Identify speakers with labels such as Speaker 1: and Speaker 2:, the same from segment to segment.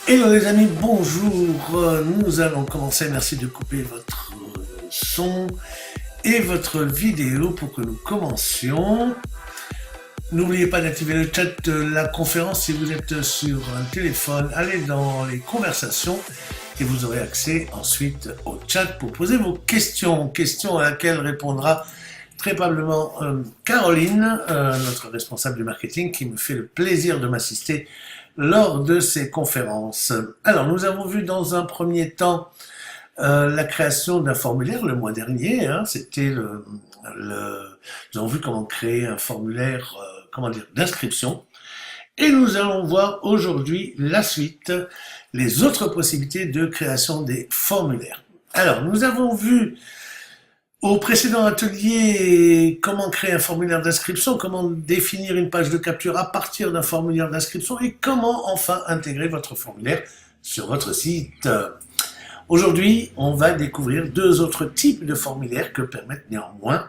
Speaker 1: Hello les amis, bonjour. Nous allons commencer. Merci de couper votre son et votre vidéo pour que nous commencions. N'oubliez pas d'activer le chat de la conférence si vous êtes sur un téléphone. Allez dans les conversations et vous aurez accès ensuite au chat pour poser vos questions. Questions à laquelle répondra très probablement Caroline, notre responsable du marketing, qui me fait le plaisir de m'assister lors de ces conférences. Alors, nous avons vu dans un premier temps la création d'un formulaire le mois dernier. C'était nous avons vu comment créer un formulaire, d'inscription. Et nous allons voir aujourd'hui la suite, les autres possibilités de création des formulaires. Alors, nous avons vu au précédent atelier, comment créer un formulaire d'inscription, comment définir une page de capture à partir d'un formulaire d'inscription et comment enfin intégrer votre formulaire sur votre site. Aujourd'hui, on va découvrir deux autres types de formulaires que permettent néanmoins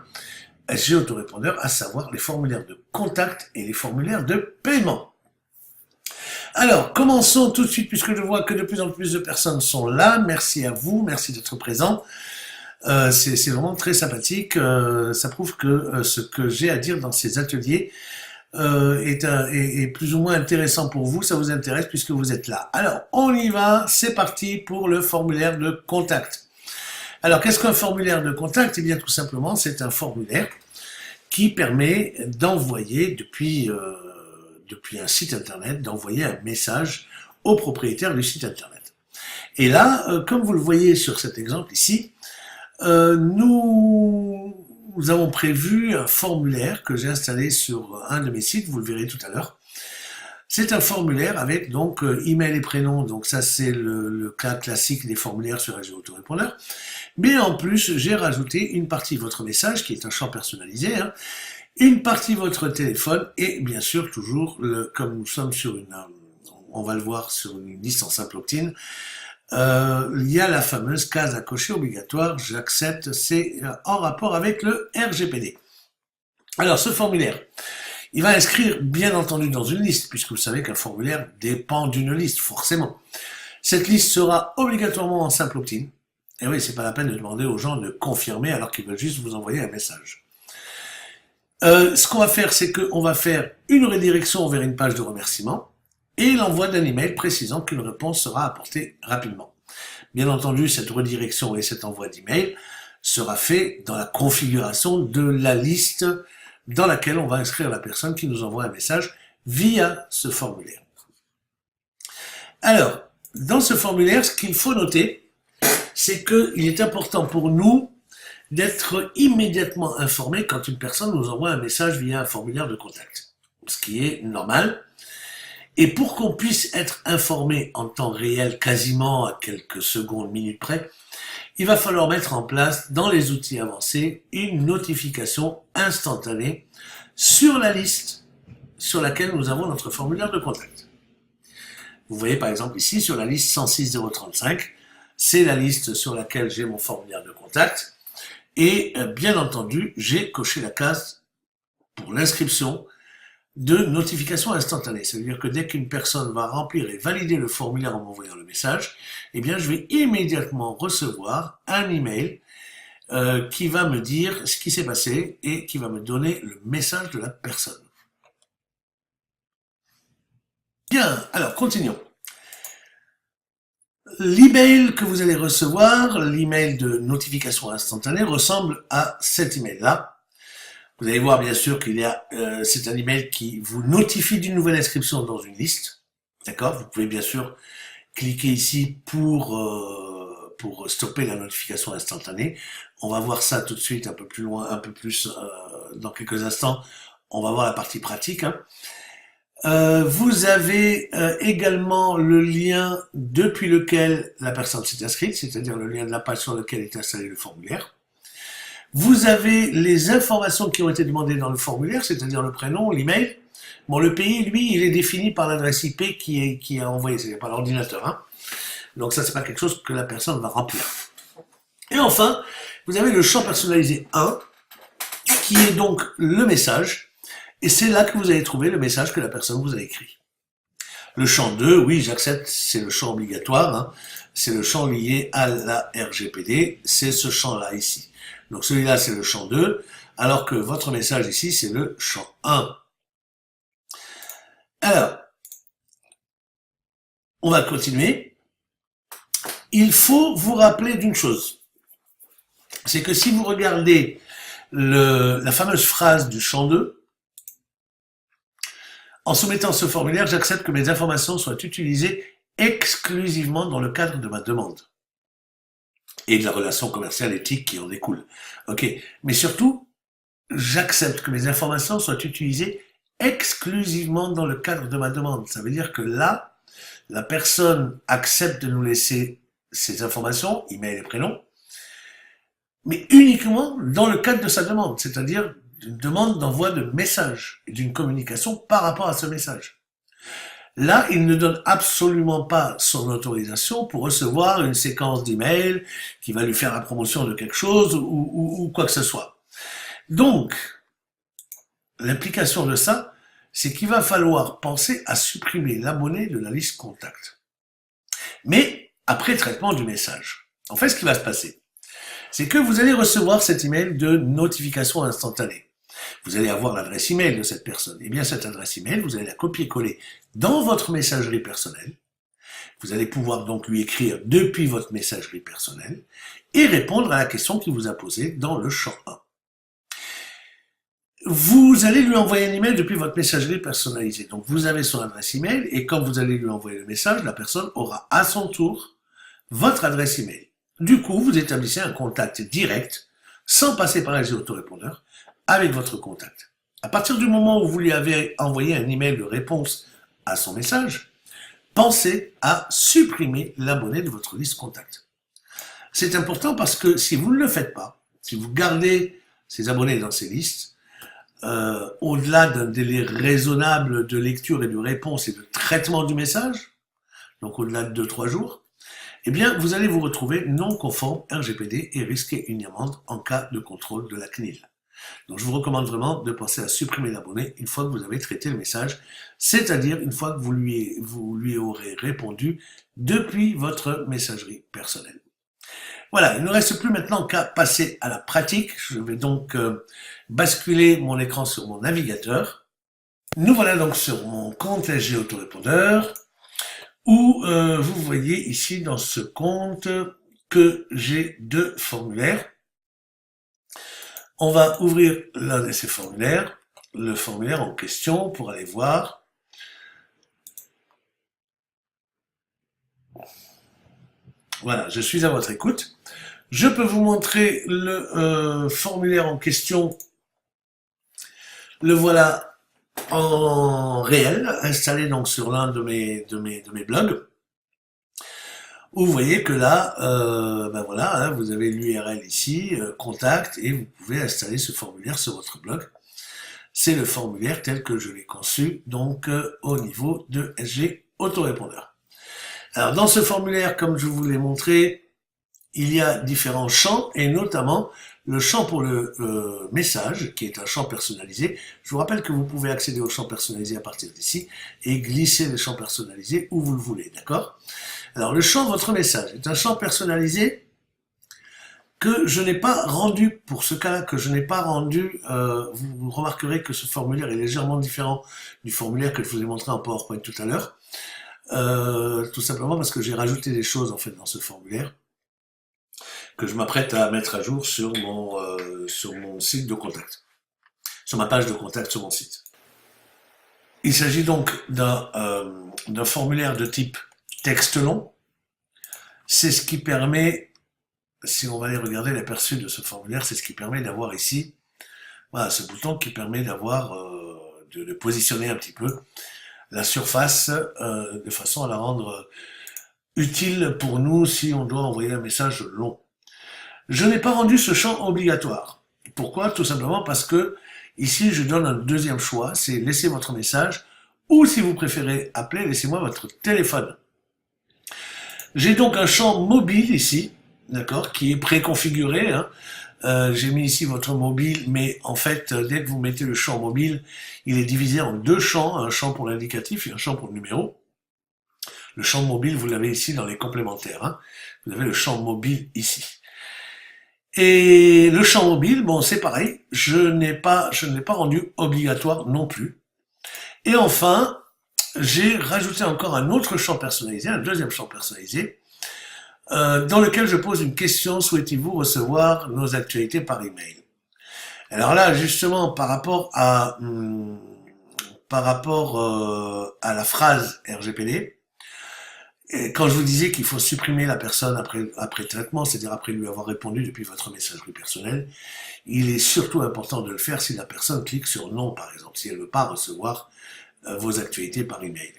Speaker 1: SG Autorépondeur, à savoir les formulaires de contact et les formulaires de paiement. Alors, commençons tout de suite puisque je vois que de plus en plus de personnes sont là. Merci à vous, merci d'être présents. C'est vraiment très sympathique, ça prouve que ce que j'ai à dire dans ces ateliers est plus ou moins intéressant pour vous, ça vous intéresse puisque vous êtes là. Alors, on y va, c'est parti pour le formulaire de contact. Alors, qu'est-ce qu'un formulaire de contact? Eh bien, tout simplement, c'est un formulaire qui permet d'envoyer, depuis un site internet, d'envoyer un message au propriétaire du site internet. Et là, comme vous le voyez sur cet exemple ici, nous avons prévu un formulaire que j'ai installé sur un de mes sites, vous le verrez tout à l'heure. C'est un formulaire avec donc email et prénom, donc ça c'est le cas classique des formulaires sur SG Autorépondeur. Mais en plus, j'ai rajouté une partie de votre message, qui est un champ personnalisé, une partie de votre téléphone, et bien sûr toujours, comme nous sommes sur on va le voir sur une liste en simple opt-in, il y a la fameuse case à cocher obligatoire, j'accepte, c'est en rapport avec le RGPD. Alors ce formulaire, il va inscrire bien entendu dans une liste, puisque vous savez qu'un formulaire dépend d'une liste, forcément. Cette liste sera obligatoirement en simple opt-in, et oui, c'est pas la peine de demander aux gens de confirmer alors qu'ils veulent juste vous envoyer un message. Ce qu'on va faire, c'est qu'on va faire une redirection vers une page de remerciement, et l'envoi d'un email précisant qu'une réponse sera apportée rapidement. Bien entendu, cette redirection et cet envoi d'email sera fait dans la configuration de la liste dans laquelle on va inscrire la personne qui nous envoie un message via ce formulaire. Alors, dans ce formulaire, ce qu'il faut noter, c'est qu'il est important pour nous d'être immédiatement informés quand une personne nous envoie un message via un formulaire de contact, ce qui est normal. Et pour qu'on puisse être informé en temps réel, quasiment à quelques secondes, minutes près, il va falloir mettre en place, dans les outils avancés, une notification instantanée sur la liste sur laquelle nous avons notre formulaire de contact. Vous voyez par exemple ici, sur la liste 106035, c'est la liste sur laquelle j'ai mon formulaire de contact. Et bien entendu, j'ai coché la case pour l'inscription de notification instantanée. C'est-à-dire que dès qu'une personne va remplir et valider le formulaire en m'envoyant le message, eh bien, je vais immédiatement recevoir un email qui va me dire ce qui s'est passé et qui va me donner le message de la personne. Bien, alors continuons. L'email que vous allez recevoir, l'email de notification instantanée, ressemble à cet email-là. Vous allez voir bien sûr qu'il y a, c'est un email qui vous notifie d'une nouvelle inscription dans une liste. D'accord? Vous pouvez bien sûr cliquer ici pour stopper la notification instantanée. On va voir ça tout de suite un peu plus loin, un peu plus dans quelques instants. On va voir la partie pratique. Vous avez également le lien depuis lequel la personne s'est inscrite, c'est-à-dire le lien de la page sur laquelle est installé le formulaire. Vous avez les informations qui ont été demandées dans le formulaire, c'est-à-dire le prénom, l'email. Bon, le pays, lui, il est défini par l'adresse IP qui est envoyée, c'est-à-dire par l'ordinateur. Donc ça, c'est pas quelque chose que la personne va remplir. Et enfin, vous avez le champ personnalisé 1, qui est donc le message, et c'est là que vous allez trouver le message que la personne vous a écrit. Le champ 2, oui, j'accepte, c'est le champ obligatoire, hein. C'est le champ lié à la RGPD, c'est ce champ-là ici. Donc celui-là, c'est le champ 2, alors que votre message ici, c'est le champ 1. Alors, on va continuer. Il faut vous rappeler d'une chose. C'est que si vous regardez la fameuse phrase du champ 2, en soumettant ce formulaire, j'accepte que mes informations soient utilisées exclusivement dans le cadre de ma demande et de la relation commerciale éthique qui en découle. Ok, mais surtout, j'accepte que mes informations soient utilisées exclusivement dans le cadre de ma demande. Ça veut dire que là, la personne accepte de nous laisser ses informations, email et prénom, mais uniquement dans le cadre de sa demande, c'est-à-dire d'une demande d'envoi de message et d'une communication par rapport à ce message. Là, il ne donne absolument pas son autorisation pour recevoir une séquence d'emails qui va lui faire la promotion de quelque chose ou quoi que ce soit. Donc, l'implication de ça, c'est qu'il va falloir penser à supprimer l'abonné de la liste contact. Mais après traitement du message. En fait, ce qui va se passer, c'est que vous allez recevoir cet email de notification instantanée. Vous allez avoir l'adresse email de cette personne. Et bien, cette adresse email, vous allez la copier-coller dans votre messagerie personnelle. Vous allez pouvoir donc lui écrire depuis votre messagerie personnelle et répondre à la question qu'il vous a posée dans le champ 1. Vous allez lui envoyer un email depuis votre messagerie personnalisée. Donc, vous avez son adresse email et quand vous allez lui envoyer le message, la personne aura à son tour votre adresse email. Du coup, vous établissez un contact direct, sans passer par les autorépondeurs, avec votre contact. À partir du moment où vous lui avez envoyé un email de réponse à son message, pensez à supprimer l'abonné de votre liste contact. C'est important parce que si vous ne le faites pas, si vous gardez ces abonnés dans ces listes, au-delà d'un délai raisonnable de lecture et de réponse et de traitement du message, donc au-delà de 2-3 jours, eh bien, vous allez vous retrouver non conforme RGPD et risquer une amende en cas de contrôle de la CNIL. Donc, je vous recommande vraiment de penser à supprimer l'abonné une fois que vous avez traité le message, c'est-à-dire une fois que vous lui aurez répondu depuis votre messagerie personnelle. Voilà, il ne reste plus maintenant qu'à passer à la pratique. Je vais donc basculer mon écran sur mon navigateur. Nous voilà donc sur mon compte SG Autorépondeur, où vous voyez ici dans ce compte que j'ai 2 formulaires. On va ouvrir l'un de ces formulaires, le formulaire en question, pour aller voir. Voilà, je suis à votre écoute. Je peux vous montrer le formulaire en question. Le voilà en réel, installé donc sur l'un de mes blogs. Vous voyez que là, ben voilà, hein, vous avez l'URL ici, contact, et vous pouvez installer ce formulaire sur votre blog. C'est le formulaire tel que je l'ai conçu, donc au niveau de SG Autorépondeur. Alors dans ce formulaire, comme je vous l'ai montré, il y a différents champs, et notamment le champ pour le message, qui est un champ personnalisé. Je vous rappelle que vous pouvez accéder au champ personnalisé à partir d'ici, et glisser le champ personnalisé où vous le voulez, d'accord ? Alors, le champ votre message est un champ personnalisé que je n'ai pas rendu, pour ce cas-là, que je n'ai pas rendu, vous remarquerez que ce formulaire est légèrement différent du formulaire que je vous ai montré en PowerPoint tout à l'heure, tout simplement parce que j'ai rajouté des choses, en fait, dans ce formulaire, que je m'apprête à mettre à jour sur mon site de contact, sur ma page de contact sur mon site. Il s'agit donc d'un formulaire de type texte long. C'est ce qui permet, si on va aller regarder l'aperçu de ce formulaire, c'est ce qui permet d'avoir ici, voilà, ce bouton qui permet d'avoir, de positionner un petit peu la surface de façon à la rendre utile pour nous si on doit envoyer un message long. Je n'ai pas rendu ce champ obligatoire. Pourquoi? Tout simplement parce que ici je donne un deuxième choix, c'est laisser votre message, ou si vous préférez appeler, laissez-moi votre téléphone. J'ai donc un champ mobile ici, d'accord, qui est préconfiguré. Hein. J'ai mis ici votre mobile, mais en fait, dès que vous mettez le champ mobile, il est divisé en 2 champs, un champ pour l'indicatif et un champ pour le numéro. Le champ mobile, vous l'avez ici dans les complémentaires, hein. Vous avez le champ mobile ici. Et le champ mobile, bon, c'est pareil, je ne l'ai pas rendu obligatoire non plus. Et enfin, j'ai rajouté encore un autre champ personnalisé, un deuxième champ personnalisé, dans lequel je pose une question: souhaitez-vous recevoir nos actualités par email? Alors là, justement, par rapport à la phrase RGPD, et quand je vous disais qu'il faut supprimer la personne après traitement, c'est-à-dire après lui avoir répondu depuis votre messagerie personnelle, il est surtout important de le faire si la personne clique sur non, par exemple, si elle ne veut pas recevoir vos actualités par email.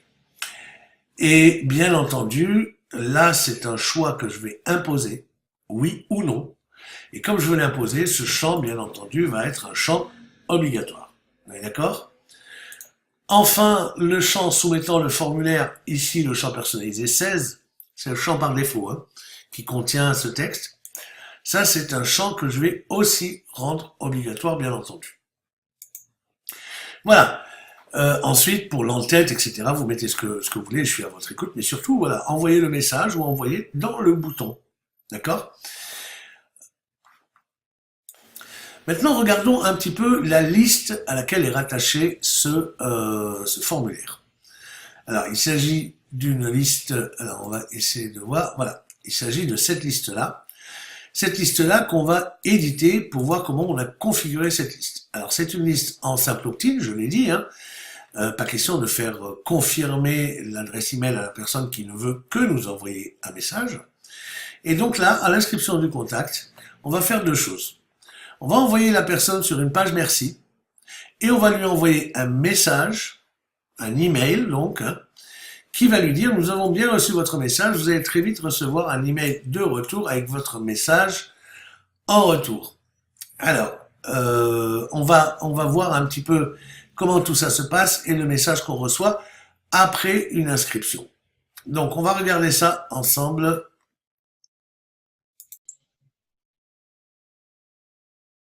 Speaker 1: Et bien entendu, là, c'est un choix que je vais imposer, oui ou non. Et comme je veux l'imposer, ce champ, bien entendu, va être un champ obligatoire. Vous êtes d'accord? Enfin, le champ soumettant le formulaire, ici le champ personnalisé 16, c'est le champ par défaut, hein, qui contient ce texte. Ça, c'est un champ que je vais aussi rendre obligatoire, bien entendu. Voilà. Ensuite, pour l'entête, etc., vous mettez ce que vous voulez, je suis à votre écoute, mais surtout, voilà, envoyez le message ou envoyez dans le bouton. D'accord? Maintenant, regardons un petit peu la liste à laquelle est rattaché ce formulaire. Alors, il s'agit d'une liste, alors on va essayer de voir, voilà, il s'agit de cette liste-là. Cette liste-là qu'on va éditer pour voir comment on a configuré cette liste. Alors, c'est une liste en simple opt-in, je l'ai dit, hein. Pas question de faire confirmer l'adresse email à la personne qui ne veut que nous envoyer un message. Et donc là, à l'inscription du contact, on va faire deux choses. On va envoyer la personne sur une page merci et on va lui envoyer un message, un email donc, hein, qui va lui dire: nous avons bien reçu votre message, vous allez très vite recevoir un email de retour avec votre message en retour. Alors, on va voir un petit peu comment tout ça se passe et le message qu'on reçoit après une inscription. Donc, on va regarder ça ensemble.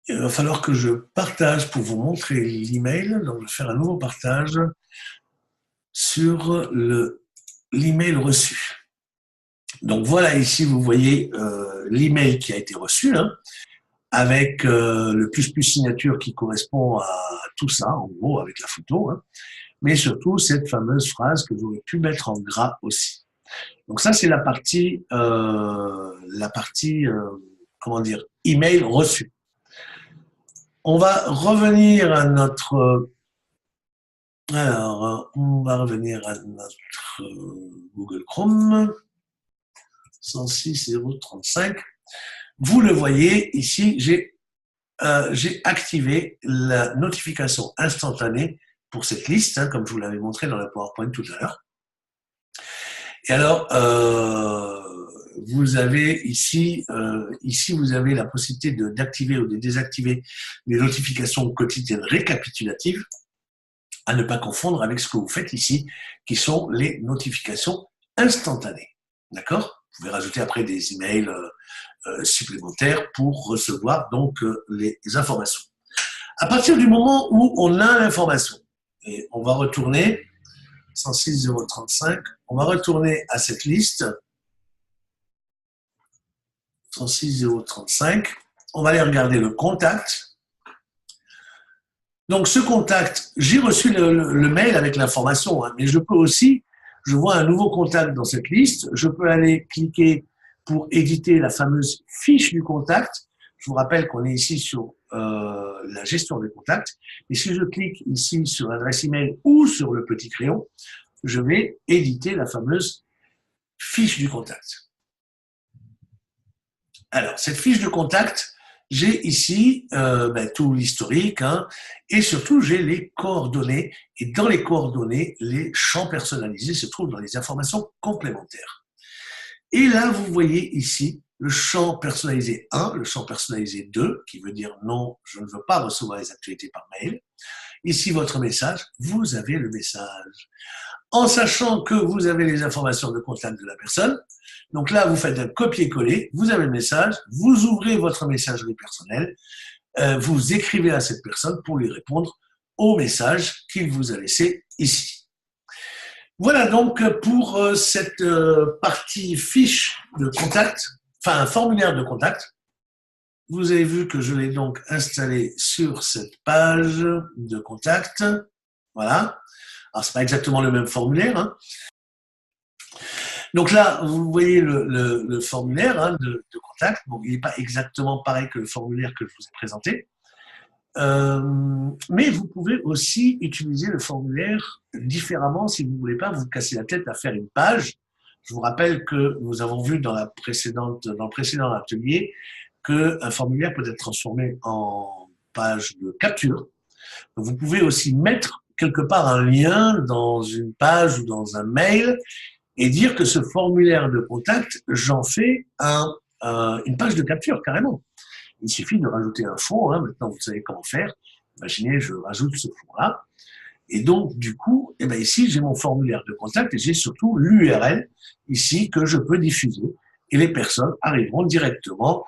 Speaker 1: Il va falloir que je partage pour vous montrer l'email. Donc, je vais faire un nouveau partage sur l'email reçu. Donc, voilà, ici, vous voyez l'email qui a été reçu, hein, avec le plus signature qui correspond à tout ça, en gros, avec la photo, hein, mais surtout cette fameuse phrase que j'aurais pu mettre en gras aussi. Donc, ça, c'est la partie comment dire, email reçu. On va revenir à notre... Alors, on va revenir à notre Google Chrome. 106.0.35. Vous le voyez, ici, j'ai activé la notification instantanée pour cette liste, hein, comme je vous l'avais montré dans la PowerPoint tout à l'heure. Et alors, vous avez ici, vous avez la possibilité d'activer ou de désactiver les notifications quotidiennes récapitulatives, à ne pas confondre avec ce que vous faites ici, qui sont les notifications instantanées. D'accord? Vous pouvez rajouter après des emails supplémentaires pour recevoir donc les informations. À partir du moment où on a l'information, et on va retourner 106.0.35, on va retourner à cette liste 106.0.35, on va aller regarder le contact. Donc ce contact, j'ai reçu le mail avec l'information, hein, mais je peux aussi, je vois un nouveau contact dans cette liste, je peux aller cliquer pour éditer la fameuse fiche du contact. Je vous rappelle qu'on est ici sur la gestion des contacts. Et si je clique ici sur l'adresse email ou sur le petit crayon, je vais éditer la fameuse fiche du contact. Alors, cette fiche de contact, j'ai ici tout l'historique, hein, et surtout j'ai les coordonnées. Et dans les coordonnées, les champs personnalisés se trouvent dans les informations complémentaires. Et là, vous voyez ici le champ personnalisé 1, le champ personnalisé 2, qui veut dire non, je ne veux pas recevoir les actualités par mail. Ici, votre message, vous avez le message. En sachant que vous avez les informations de contact de la personne, donc là, vous faites un copier-coller, vous avez le message, vous ouvrez votre messagerie personnelle, vous écrivez à cette personne pour lui répondre au message qu'il vous a laissé ici. Voilà donc pour cette partie fiche de contact, enfin un formulaire de contact. Vous avez vu que je l'ai donc installé sur cette page de contact. Voilà. Alors, c'est pas exactement le même formulaire, hein. Donc là, vous voyez le formulaire hein, de contact. Bon, il n'est pas exactement pareil que le formulaire que je vous ai présenté. Mais vous pouvez aussi utiliser le formulaire différemment si vous ne voulez pas vous casser la tête à faire une page. Je vous rappelle que nous avons vu dans le précédent atelier qu'un formulaire peut être transformé en page de capture. Donc, vous pouvez aussi mettre quelque part un lien dans une page ou dans un mail et dire que ce formulaire de contact, j'en fais une page de capture carrément. Il suffit de rajouter un fond, hein, maintenant vous savez comment faire. Imaginez, je rajoute ce fond-là. Et donc, du coup, eh ben ici, j'ai mon formulaire de contact et j'ai surtout l'URL ici que je peux diffuser. Et les personnes arriveront directement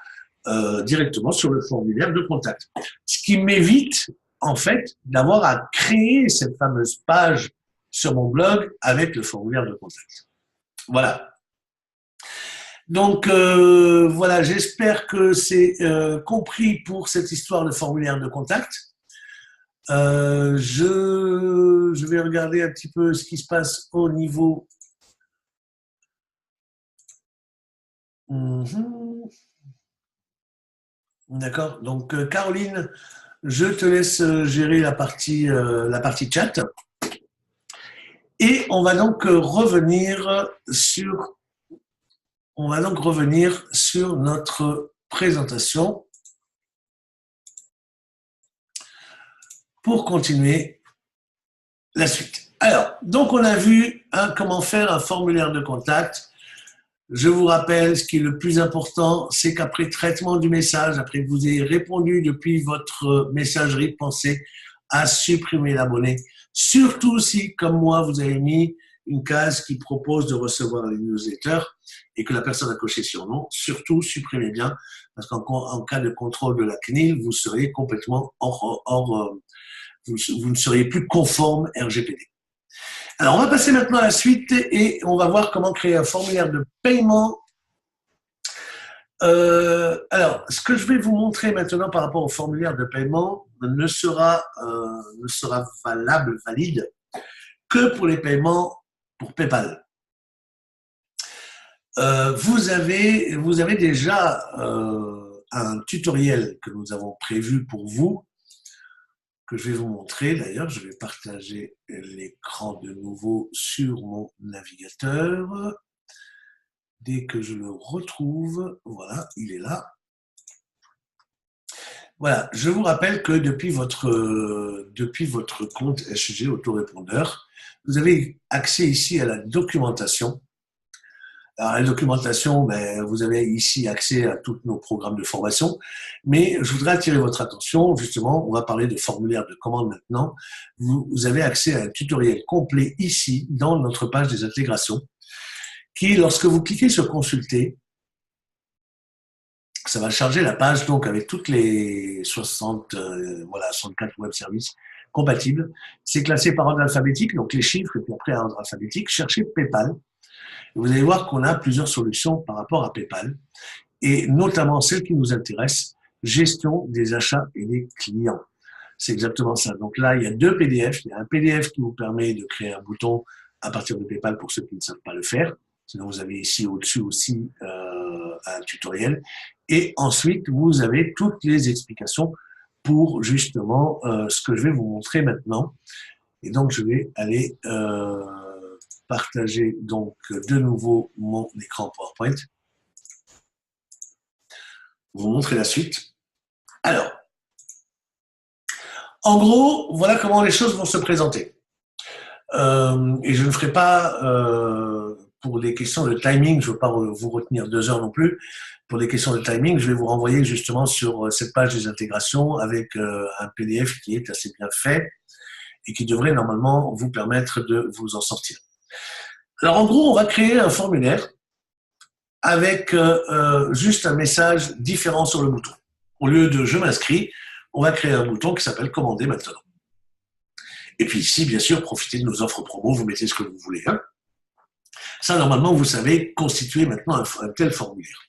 Speaker 1: sur le formulaire de contact. Ce qui m'évite, en fait, d'avoir à créer cette fameuse page sur mon blog avec le formulaire de contact. Voilà. Donc, voilà, j'espère que c'est compris pour cette histoire de formulaire de contact. Je vais regarder un petit peu ce qui se passe au niveau... D'accord. Donc, Caroline, je te laisse gérer la partie chat. Et on va donc revenir sur notre présentation pour continuer la suite. Alors, donc on a vu comment faire un formulaire de contact. Je vous rappelle, ce qui est le plus important, c'est qu'après traitement du message, après que vous ayez répondu depuis votre messagerie, pensez à supprimer l'abonné. Surtout si, comme moi, vous avez mis une case qui propose de recevoir les newsletters et que la personne a coché sur non, surtout supprimez bien, parce qu'en cas de contrôle de la CNIL, vous seriez complètement vous ne seriez plus conforme RGPD. Alors, on va passer maintenant à la suite et on va voir comment créer un formulaire de paiement. Alors, ce que je vais vous montrer maintenant par rapport au formulaire de paiement ne sera valide que pour les paiements pour PayPal. Vous avez déjà un tutoriel que nous avons prévu pour vous, que je vais vous montrer. D'ailleurs, je vais partager l'écran de nouveau sur mon navigateur. Dès que je le retrouve, voilà, il est là. Voilà, je vous rappelle que depuis votre compte SG autorépondeur, vous avez accès ici à la documentation. Alors, la documentation, ben, vous avez ici accès à tous nos programmes de formation, mais je voudrais attirer votre attention, justement, on va parler de formulaire de commande maintenant. Vous avez accès à un tutoriel complet ici, dans notre page des intégrations, qui, lorsque vous cliquez sur consulter, ça va charger la page donc avec toutes les 64 web services compatibles. C'est classé par ordre alphabétique, donc les chiffres, et puis après ordre alphabétique, cherchez PayPal. Vous allez voir qu'on a plusieurs solutions par rapport à PayPal, et notamment celle qui nous intéresse, gestion des achats et des clients. C'est exactement ça. Donc là, il y a deux PDF. Il y a un PDF qui vous permet de créer un bouton à partir de PayPal pour ceux qui ne savent pas le faire. Sinon, vous avez ici au-dessus aussi un tutoriel. Et ensuite, vous avez toutes les explications pour justement ce que je vais vous montrer maintenant. Et donc, je vais aller partager donc de nouveau mon écran PowerPoint. Vous montrer la suite. Alors, en gros, voilà comment les choses vont se présenter. Et je ne ferai pas, pour des questions de timing, je ne veux pas vous retenir 2 heures non plus, pour des questions de timing, je vais vous renvoyer justement sur cette page des intégrations avec un PDF qui est assez bien fait et qui devrait normalement vous permettre de vous en sortir. Alors en gros, on va créer un formulaire avec juste un message différent sur le bouton. Au lieu de « je m'inscris », on va créer un bouton qui s'appelle « commander maintenant ». Et puis ici, bien sûr, profitez de nos offres promo, vous mettez ce que vous voulez. Hein. Ça, normalement, vous savez constituer maintenant un tel formulaire.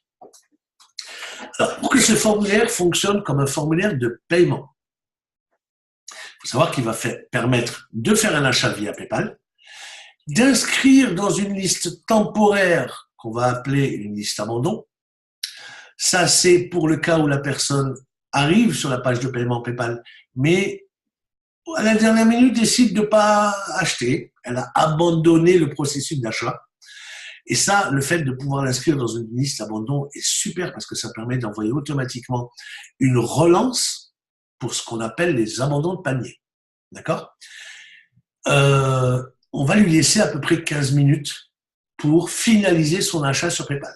Speaker 1: Alors, pour que ce formulaire fonctionne comme un formulaire de paiement, il faut savoir qu'il va permettre de faire un achat via PayPal, d'inscrire dans une liste temporaire qu'on va appeler une liste abandon. Ça, c'est pour le cas où la personne arrive sur la page de paiement PayPal, mais à la dernière minute décide de ne pas acheter. Elle a abandonné le processus d'achat. Et ça, le fait de pouvoir l'inscrire dans une liste abandon est super parce que ça permet d'envoyer automatiquement une relance pour ce qu'on appelle les abandons de panier. D'accord ? On va lui laisser à peu près 15 minutes pour finaliser son achat sur PayPal.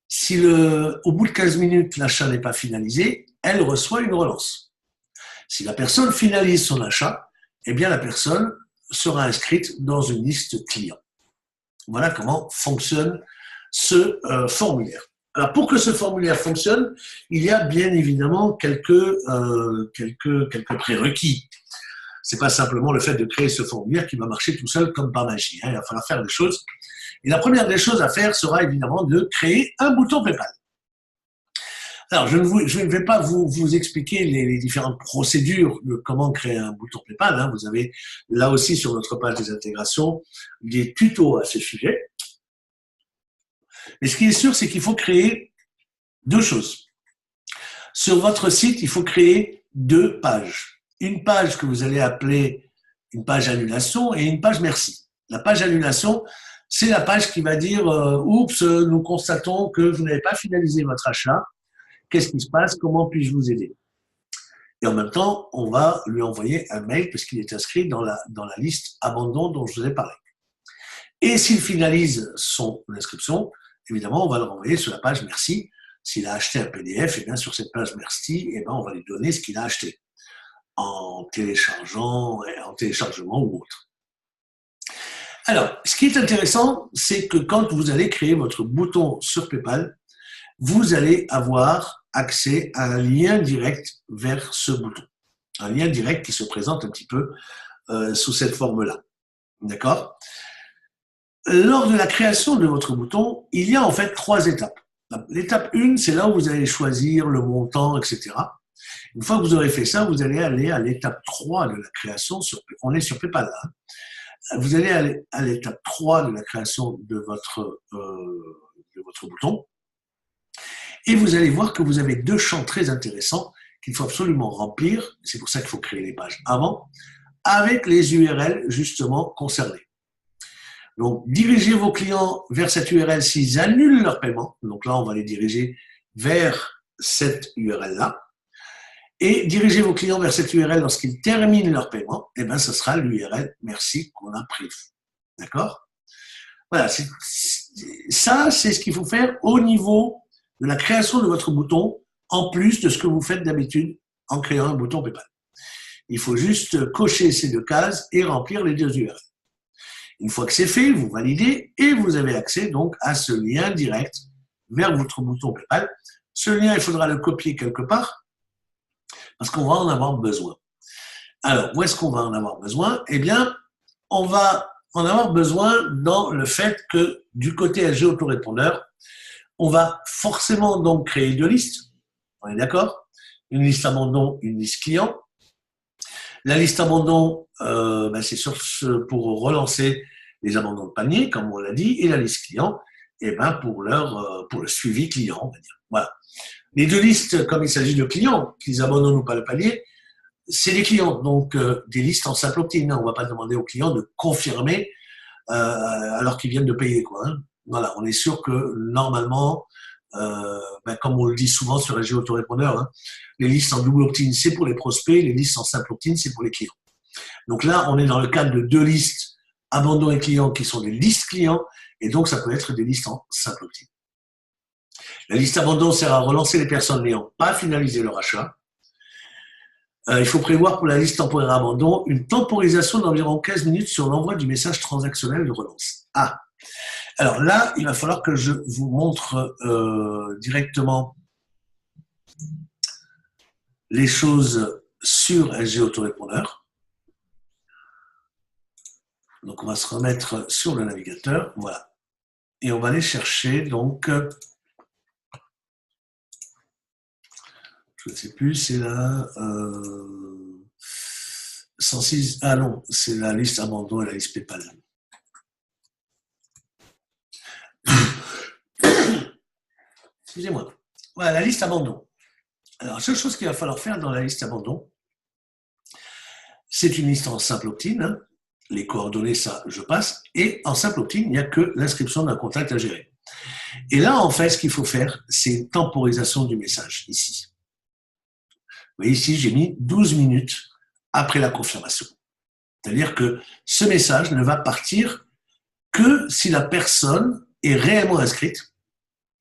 Speaker 1: Si au bout de 15 minutes, l'achat n'est pas finalisé, elle reçoit une relance. Si la personne finalise son achat, eh bien la personne sera inscrite dans une liste client. Voilà comment fonctionne ce formulaire. Alors pour que ce formulaire fonctionne, il y a bien évidemment quelques prérequis. C'est pas simplement le fait de créer ce formulaire qui va marcher tout seul comme par magie. Hein. Il va falloir faire des choses. Et la première des choses à faire sera évidemment de créer un bouton PayPal. Alors, je ne vais pas vous expliquer les différentes procédures de comment créer un bouton PayPal. Hein. Vous avez là aussi sur notre page des intégrations des tutos à ce sujet. Mais ce qui est sûr, c'est qu'il faut créer deux choses. Sur votre site, il faut créer deux pages. Une page que vous allez appeler une page annulation et une page merci. La page annulation, c'est la page qui va dire « Oups, nous constatons que vous n'avez pas finalisé votre achat. Qu'est-ce qui se passe? Comment puis-je vous aider ?» Et en même temps, on va lui envoyer un mail parce qu'il est inscrit dans la liste abandon dont je vous ai parlé. Et s'il finalise son inscription, évidemment, on va le renvoyer sur la page merci. S'il a acheté un PDF, et bien sur cette page merci, et bien on va lui donner ce qu'il a acheté en téléchargement ou autre. Alors, ce qui est intéressant, c'est que quand vous allez créer votre bouton sur PayPal, vous allez avoir accès à un lien direct vers ce bouton. Un lien direct qui se présente un petit peu sous cette forme-là. D'accord ? Lors de la création de votre bouton, il y a en fait 3 étapes. L'étape 1, c'est là où vous allez choisir le montant, etc. Une fois que vous aurez fait ça, vous allez aller à l'étape 3 de la création. On est sur PayPal là. Vous allez aller à l'étape 3 de la création de votre bouton. Et vous allez voir que vous avez 2 champs très intéressants qu'il faut absolument remplir. C'est pour ça qu'il faut créer les pages avant, avec les URL justement concernées. Donc, dirigez vos clients vers cette URL s'ils annulent leur paiement. Donc là, on va les diriger vers cette URL-là. Et dirigez vos clients vers cette URL lorsqu'ils terminent leur paiement. Et bien, ce sera l'URL merci qu'on a pris. D'accord ? Voilà, ça, c'est ce qu'il faut faire au niveau de la création de votre bouton, en plus de ce que vous faites d'habitude en créant un bouton PayPal. Il faut juste cocher ces 2 cases et remplir les 2 URL. Une fois que c'est fait, vous validez et vous avez accès donc à ce lien direct vers votre bouton PayPal. Ce lien, il faudra le copier quelque part parce qu'on va en avoir besoin. Alors, où est-ce qu'on va en avoir besoin? Eh bien, on va en avoir besoin dans le fait que du côté SG Autorépondeur, on va forcément donc créer 2 listes. On est d'accord? Une liste abandon, une liste client. La liste abandon, c'est pour relancer les abandons de panier, comme on l'a dit, et la liste client, pour le suivi client, on va dire. Voilà. Les 2 listes, comme il s'agit de clients, qu'ils abandonnent ou pas le panier, c'est des clients, donc des listes en simple opt-in. On ne va pas demander aux clients de confirmer alors qu'ils viennent de payer, quoi. Hein. Voilà, on est sûr que normalement, comme on le dit souvent sur SG Autorépondeur, hein, les listes en double opt-in, c'est pour les prospects, les listes en simple opt-in, c'est pour les clients. Donc là, on est dans le cadre de 2 listes, abandon et clients, qui sont des listes clients, et donc ça peut être des listes en simple opt-in. La liste abandon sert à relancer les personnes n'ayant pas finalisé leur achat. Il faut prévoir pour la liste temporaire abandon une temporisation d'environ 15 minutes sur l'envoi du message transactionnel de relance. Ah, alors là, il va falloir que je vous montre directement les choses sur SG Autorépondeur. Donc, on va se remettre sur le navigateur. Voilà. Et on va aller chercher, donc, je ne sais plus, c'est la 106. Ah non, c'est la liste abandon et la liste PayPal. Excusez-moi. Voilà, la liste abandon. Alors, la seule chose qu'il va falloir faire dans la liste abandon, c'est une liste en simple opt-in. Hein. Les coordonnées, ça, je passe. Et en simple opt-in, il n'y a que l'inscription d'un contact à gérer. Et là, en fait, ce qu'il faut faire, c'est une temporisation du message, ici. Vous voyez, ici, j'ai mis 12 minutes après la confirmation. C'est-à-dire que ce message ne va partir que si la personne est réellement inscrite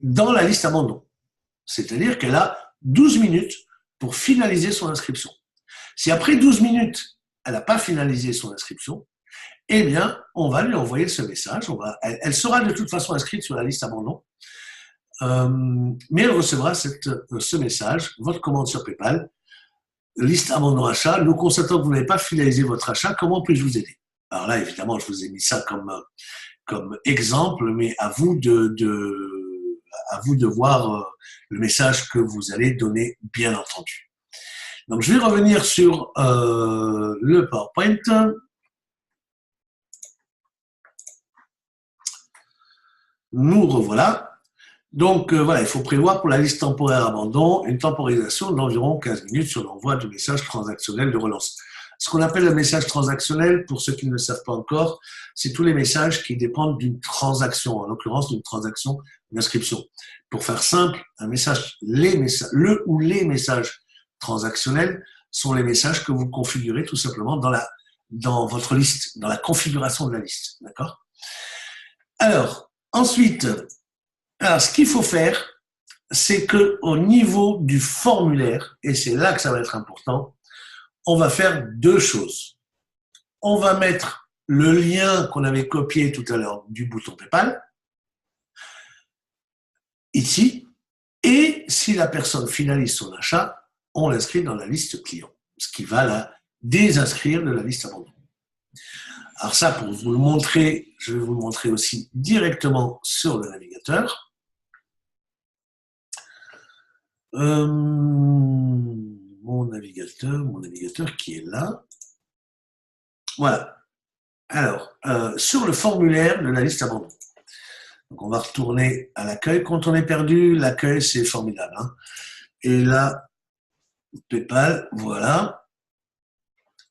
Speaker 1: dans la liste abandon. C'est-à-dire qu'elle a 12 minutes pour finaliser son inscription. Si après 12 minutes, elle n'a pas finalisé son inscription, eh bien, on va lui envoyer ce message. Elle sera de toute façon inscrite sur la liste abandon, mais elle recevra ce message, votre commande sur PayPal, liste abandon achat, nous constatons que vous n'avez pas finalisé votre achat, comment puis-je vous aider? Alors là, évidemment, je vous ai mis ça comme exemple, mais à vous de voir le message que vous allez donner, bien entendu. Donc, je vais revenir sur le PowerPoint. Nous revoilà. Donc, voilà, il faut prévoir pour la liste temporaire abandon une temporisation d'environ 15 minutes sur l'envoi du message transactionnel de relance. Ce qu'on appelle le message transactionnel, pour ceux qui ne le savent pas encore, c'est tous les messages qui dépendent d'une transaction, en l'occurrence d'une transaction d'inscription. Pour faire simple, le ou les messages transactionnels sont les messages que vous configurez tout simplement dans votre liste, dans la configuration de la liste. D'accord? Alors, ensuite, ce qu'il faut faire, c'est qu'au niveau du formulaire, et c'est là que ça va être important, on va faire deux choses. On va mettre le lien qu'on avait copié tout à l'heure du bouton PayPal, ici, et si la personne finalise son achat, on l'inscrit dans la liste client, ce qui va la désinscrire de la liste abandon. Alors ça, pour vous le montrer, je vais vous le montrer aussi directement sur le navigateur. Mon navigateur qui est là. Voilà. Alors, sur le formulaire de la liste abandon. Donc, on va retourner à l'accueil. Quand on est perdu, l'accueil, c'est formidable. Hein. Et là, PayPal, voilà.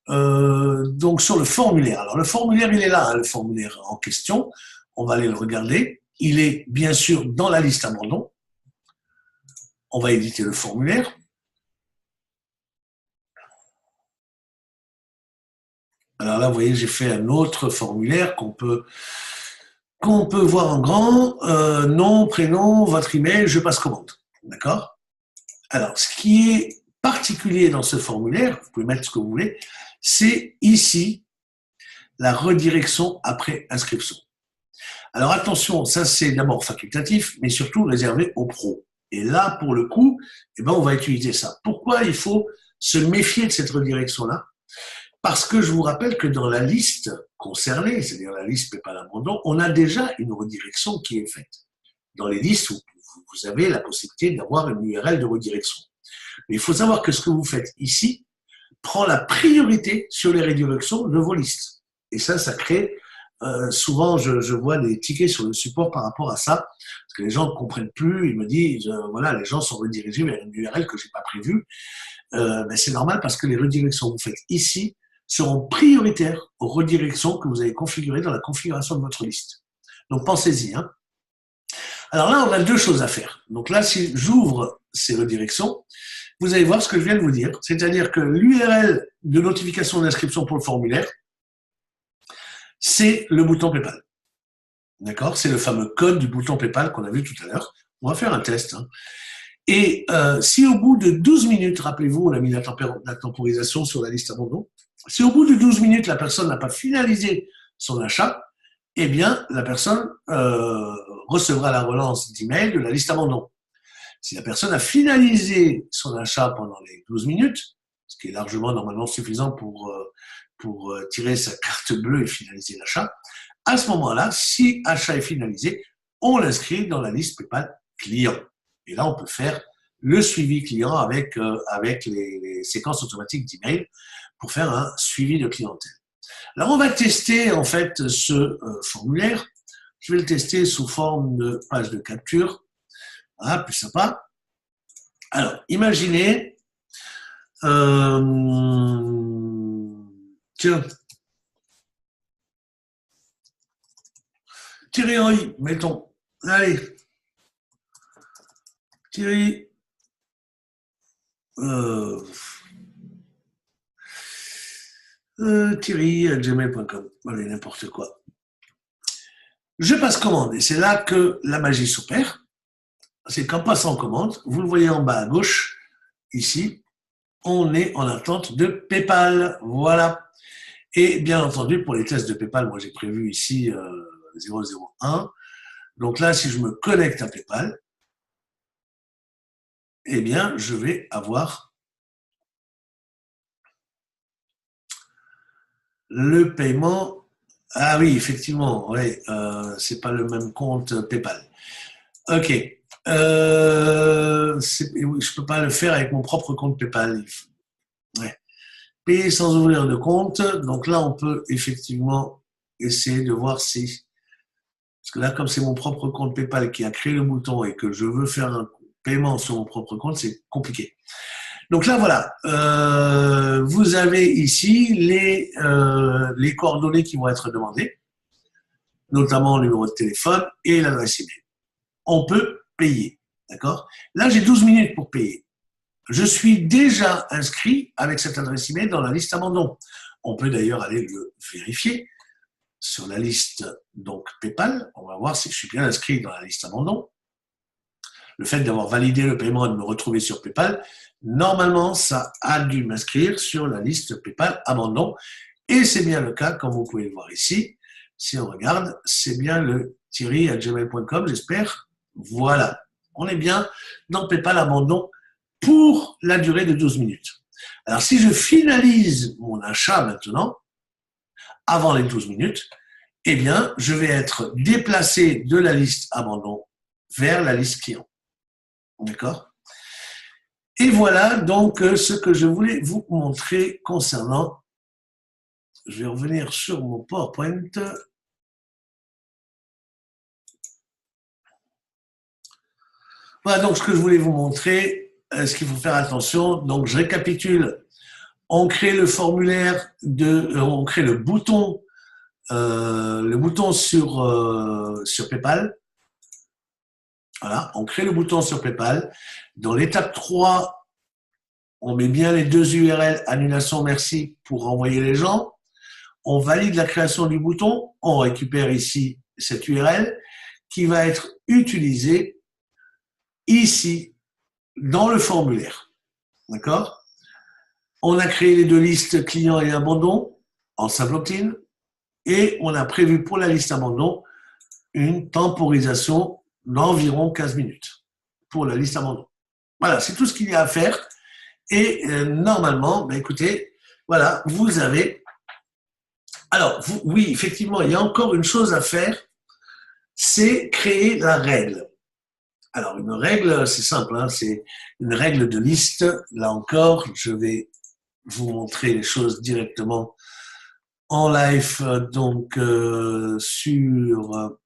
Speaker 1: Donc, sur le formulaire. Alors, le formulaire, il est là, hein, le formulaire en question. On va aller le regarder. Il est bien sûr dans la liste abandon. On va éditer le formulaire. Alors là, vous voyez, j'ai fait un autre formulaire qu'on peut voir en grand. Nom, prénom, votre email, je passe commande. D'accord? Alors, ce qui est particulier dans ce formulaire, vous pouvez mettre ce que vous voulez, c'est ici la redirection après inscription. Alors attention, ça c'est d'abord facultatif, mais surtout réservé aux pros. Et là, pour le coup, eh ben, on va utiliser ça. Pourquoi il faut se méfier de cette redirection-là? Parce que je vous rappelle que dans la liste concernée, c'est-à-dire la liste PayPal abandon, on a déjà une redirection qui est faite. Dans les listes, vous avez la possibilité d'avoir une URL de redirection. Mais il faut savoir que ce que vous faites ici prend la priorité sur les redirections de vos listes. Et ça crée... souvent, je vois des tickets sur le support par rapport à ça, parce que les gens ne comprennent plus, ils me disent, voilà, les gens sont redirigés vers une URL que je n'ai pas prévue. Mais c'est normal parce que les redirections que vous faites ici seront prioritaires aux redirections que vous avez configurées dans la configuration de votre liste. Donc, pensez-y. Hein. Alors là, on a deux choses à faire. Donc là, si j'ouvre ces redirections, vous allez voir ce que je viens de vous dire. C'est-à-dire que l'URL de notification d'inscription pour le formulaire, c'est le bouton PayPal. D'accord? C'est le fameux code du bouton PayPal qu'on a vu tout à l'heure. On va faire un test. Hein. Et si au bout de 12 minutes, rappelez-vous, on a mis la temporisation sur la liste abandon, si au bout de 12 minutes, la personne n'a pas finalisé son achat, eh bien, la personne recevra la relance d'email de la liste abandon. Si la personne a finalisé son achat pendant les 12 minutes, ce qui est largement normalement suffisant pour pour tirer sa carte bleue et finaliser l'achat. À ce moment-là, si achat est finalisé, on l'inscrit dans la liste PayPal client. Et là, on peut faire le suivi client avec les séquences automatiques d'email pour faire un suivi de clientèle. Alors, on va tester en fait ce formulaire. Je vais le tester sous forme de page de capture. Voilà, plus sympa. Alors, imaginez, tiens, Thierry Henry, mettons. Allez, Thierry, Thierry@gmail.com. Allez, n'importe quoi. Je passe commande et c'est là que la magie s'opère. C'est qu'en passant commande, vous le voyez en bas à gauche, ici, on est en attente de PayPal. Voilà. Et bien entendu, pour les tests de PayPal, moi j'ai prévu ici 001. Donc là, si je me connecte à PayPal, eh bien, je vais avoir le paiement. Ah oui, effectivement, ouais, c'est pas le même compte PayPal. Ok. Je peux pas le faire avec mon propre compte PayPal. Ouais. Payer sans ouvrir de compte. Donc là, on peut effectivement essayer de voir si. Parce que là, comme c'est mon propre compte PayPal qui a créé le bouton et que je veux faire un paiement sur mon propre compte, c'est compliqué. Donc là, voilà. Vous avez ici les coordonnées qui vont être demandées, notamment le numéro de téléphone et l'adresse email. On peut payer. D'accord? Là, j'ai 12 minutes pour payer. Je suis déjà inscrit avec cette adresse email dans la liste abandon. On peut d'ailleurs aller le vérifier sur la liste donc PayPal. On va voir si je suis bien inscrit dans la liste abandon. Le fait d'avoir validé le paiement et de me retrouver sur PayPal, normalement, ça a dû m'inscrire sur la liste PayPal abandon. Et c'est bien le cas, comme vous pouvez le voir ici. Si on regarde, c'est bien le Thierry@gmail.com, j'espère. Voilà. On est bien dans PayPal abandon pour la durée de 12 minutes. Alors, si je finalise mon achat maintenant, avant les 12 minutes, eh bien, je vais être déplacé de la liste abandon vers la liste client. D'accord? Et voilà donc ce que je voulais vous montrer concernant. Je vais revenir sur mon PowerPoint. Voilà donc ce que je voulais vous montrer. Ce qu'il faut faire attention. Donc, je récapitule. On crée le formulaire on crée le bouton sur PayPal. Voilà, on crée le bouton sur PayPal. Dans l'étape 3, on met bien les deux URL annulation merci pour renvoyer les gens. On valide la création du bouton. On récupère ici cette URL qui va être utilisée ici dans le formulaire. D'accord? On a créé les deux listes clients et abandon en simple opt-in et on a prévu pour la liste abandon une temporisation d'environ 15 minutes pour la liste abandon. Voilà, c'est tout ce qu'il y a à faire. Et normalement, écoutez, voilà, vous avez. Alors, oui, effectivement, il y a encore une chose à faire, c'est créer la règle. Alors, une règle, c'est simple, hein, c'est une règle de liste. Là encore, je vais vous montrer les choses directement en live, donc sur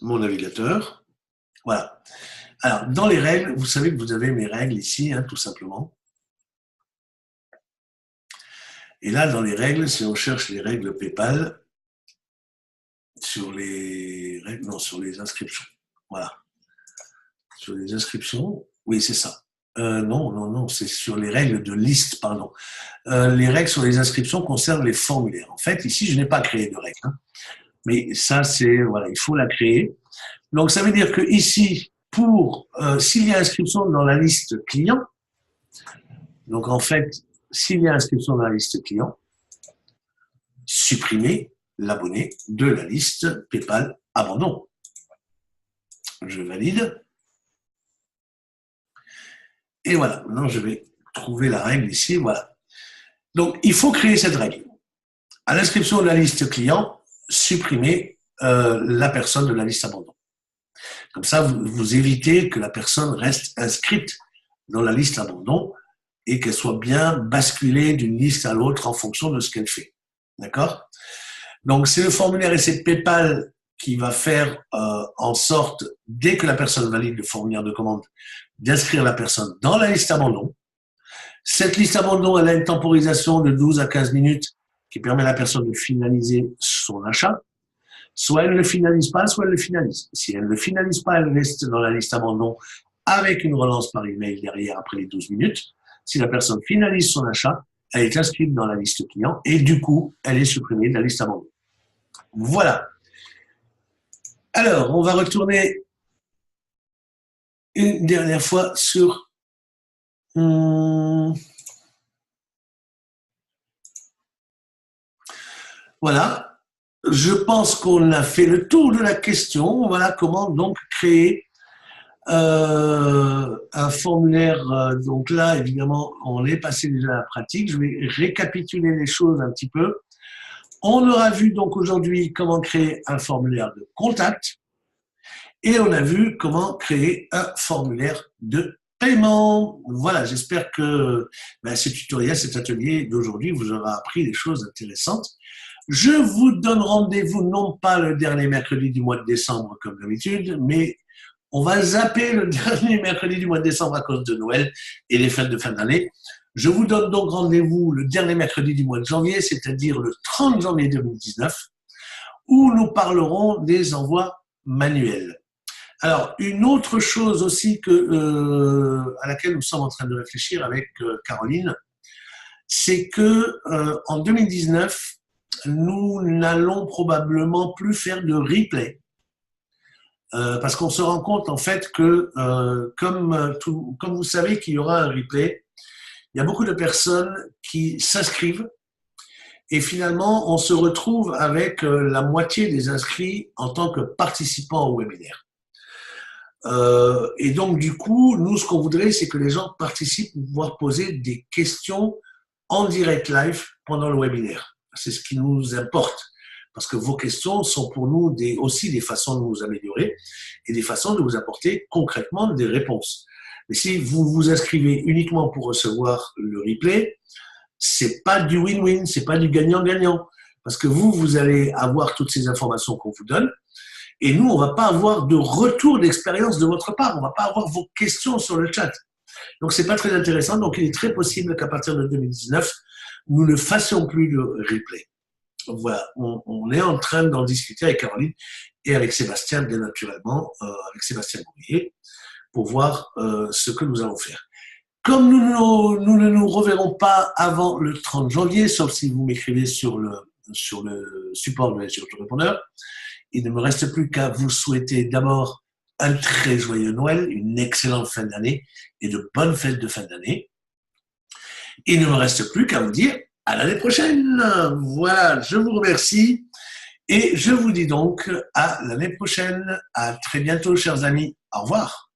Speaker 1: mon navigateur. Voilà. Alors, dans les règles, vous savez que vous avez mes règles ici, hein, tout simplement. Et là, dans les règles, si on cherche les règles PayPal, sur les inscriptions. Voilà. Sur les inscriptions, oui, c'est ça. Non, c'est sur les règles de liste, pardon. Les règles sur les inscriptions concernent les formulaires. En fait, ici, je n'ai pas créé de règles. Hein. Mais ça, voilà, il faut la créer. Donc, ça veut dire que ici, s'il y a inscription dans la liste client, donc en fait, s'il y a inscription dans la liste client, supprimer l'abonné de la liste PayPal abandon. Je valide. Et voilà, maintenant je vais trouver la règle ici, voilà. Donc, il faut créer cette règle. À l'inscription de la liste client, supprimez la personne de la liste abandon. Comme ça, vous évitez que la personne reste inscrite dans la liste abandon et qu'elle soit bien basculée d'une liste à l'autre en fonction de ce qu'elle fait. D'accord? Donc, c'est le formulaire et c'est PayPal qui va faire en sorte, dès que la personne valide le formulaire de commande, d'inscrire la personne dans la liste abandon. Cette liste abandon, elle a une temporisation de 12 à 15 minutes qui permet à la personne de finaliser son achat. Soit elle ne le finalise pas, soit elle le finalise. Si elle ne le finalise pas, elle reste dans la liste abandon avec une relance par email derrière après les 12 minutes. Si la personne finalise son achat, elle est inscrite dans la liste client et du coup, elle est supprimée de la liste abandon. Voilà. Alors, on va retourner une dernière fois sur voilà. Je pense qu'on a fait le tour de la question. Voilà comment donc créer un formulaire. Donc là, évidemment, on est passé déjà à la pratique. Je vais récapituler les choses un petit peu. On aura vu donc aujourd'hui comment créer un formulaire de contact et on a vu comment créer un formulaire de paiement. Voilà, j'espère que ce tutoriel, cet atelier d'aujourd'hui vous aura appris des choses intéressantes. Je vous donne rendez-vous non pas le dernier mercredi du mois de décembre comme d'habitude, mais on va zapper le dernier mercredi du mois de décembre à cause de Noël et les fêtes de fin d'année. Je vous donne donc rendez-vous le dernier mercredi du mois de janvier, c'est-à-dire le 30 janvier 2019, où nous parlerons des envois manuels. Alors, une autre chose aussi à laquelle nous sommes en train de réfléchir avec Caroline, c'est que en 2019, nous n'allons probablement plus faire de replay. Parce qu'on se rend compte en fait que comme vous savez qu'il y aura un replay, il y a beaucoup de personnes qui s'inscrivent et finalement on se retrouve avec la moitié des inscrits en tant que participants au webinaire. Et donc du coup, nous ce qu'on voudrait c'est que les gens participent pour pouvoir poser des questions en direct live pendant le webinaire. C'est ce qui nous importe. Parce que vos questions sont pour nous aussi des façons de nous améliorer et des façons de vous apporter concrètement des réponses. Mais si vous vous inscrivez uniquement pour recevoir le replay, c'est pas du win-win, c'est pas du gagnant-gagnant. Parce que vous allez avoir toutes ces informations qu'on vous donne et nous, on va pas avoir de retour d'expérience de votre part. On va pas avoir vos questions sur le chat. Donc, c'est pas très intéressant. Donc, il est très possible qu'à partir de 2019, nous ne fassions plus de replay. Voilà, on est en train d'en discuter avec Caroline et avec Sébastien, bien naturellement, avec Sébastien Bourrier, pour voir ce que nous allons faire. Comme nous ne nous reverrons pas avant le 30 janvier, sauf si vous m'écrivez sur le support de l'autorépondeur, il ne me reste plus qu'à vous souhaiter d'abord un très joyeux Noël, une excellente fin d'année et de bonnes fêtes de fin d'année. Il ne me reste plus qu'à vous dire à l'année prochaine. Voilà, je vous remercie et je vous dis donc à l'année prochaine. À très bientôt, chers amis. Au revoir.